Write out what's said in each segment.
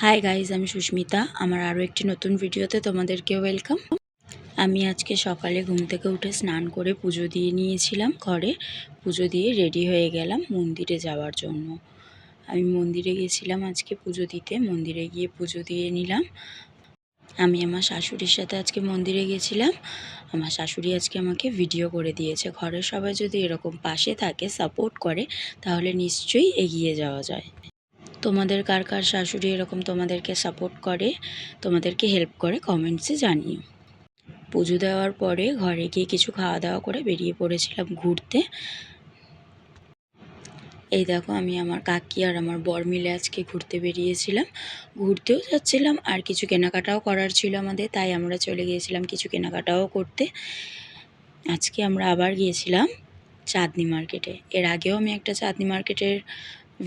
Hi guys, আমি সুস্মিতা। আমার আরও একটি নতুন ভিডিওতে তোমাদেরকে ওয়েলকাম। আমি আজকে সকালে ঘুম থেকে উঠে স্নান করে পুজো দিয়ে নিয়েছিলাম। ঘরে পুজো দিয়ে রেডি হয়ে গেলাম মন্দিরে যাওয়ার জন্য। আমি মন্দিরে গেছিলাম আজকে পুজো দিতে। মন্দিরে গিয়ে পুজো দিয়ে নিলাম। আমি আমার শাশুড়ির সাথে আজকে মন্দিরে গেছিলাম। আমার শাশুড়ি আজকে আমাকে ভিডিও করে দিয়েছে। ঘরের সবাই যদি এরকম পাশে থাকে, সাপোর্ট করে, তাহলে নিশ্চয়ই এগিয়ে যাওয়া যায়। তোমাদের কার কার শাশুড়ি এরকম তোমাদেরকে সাপোর্ট করে, তোমাদেরকে হেল্প করে, কমেন্টসে জানিও। পুজো দেওয়ার পরে ঘরে গিয়ে কিছু খাওয়া দাওয়া করে বেরিয়ে পড়েছিলাম ঘুরতে। এই দেখো, আমি আমার কাকি আর আমার বর মিলে আজকে ঘুরতে বেরিয়েছিলাম। ঘুরতেও যাচ্ছিলাম আর কিছু কেনাকাটাও করার ছিল আমাদের, তাই আমরা চলে গিয়েছিলাম কিছু কেনাকাটাও করতে। আজকে আমরা আবার গিয়েছিলাম চাঁদনি মার্কেটে। এর আগেও আমি একটা চাঁদনি মার্কেটের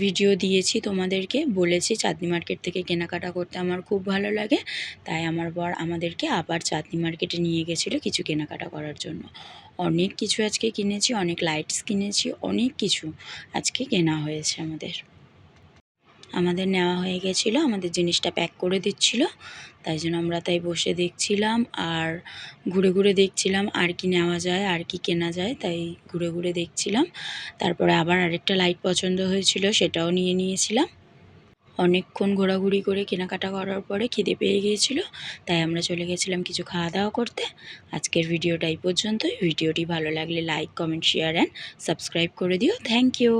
ভিডিও দিয়েছি, তোমাদেরকে বলেছি চাঁদনি মার্কেট থেকে কেনাকাটা করতে আমার খুব ভালো লাগে। তাই আমার বর আমাদেরকে আবার চাঁদনি মার্কেটে নিয়ে গেছিলো কিছু কেনাকাটা করার জন্য। অনেক কিছু আজকে কিনেছি, অনেক লাইটস কিনেছি, অনেক কিছু আজকে কেনা হয়েছে আমাদের নেওয়া হয়ে গেছিলো। আমাদের জিনিসটা প্যাক করে দিচ্ছিলো, তাই জন্য আমরা তাই বসে দেখছিলাম আর ঘুরে ঘুরে দেখছিলাম আর কি নেওয়া যায়, আর কি কেনা যায়, তাই ঘুরে ঘুরে দেখছিলাম। তারপরে আবার আরেকটা লাইট পছন্দ হয়েছিল, সেটাও নিয়ে নিয়েছিলাম। অনেকক্ষণ ঘোরাঘুরি করে কেনাকাটা করার পরে খিদে পেয়ে গিয়েছিল, তাই আমরা চলে গেছিলাম কিছু খাওয়া দাওয়া করতে। আজকের ভিডিওটা এই পর্যন্তই। ভিডিওটি ভালো লাগলে like, comment, share and subscribe করে দিও। Thank you.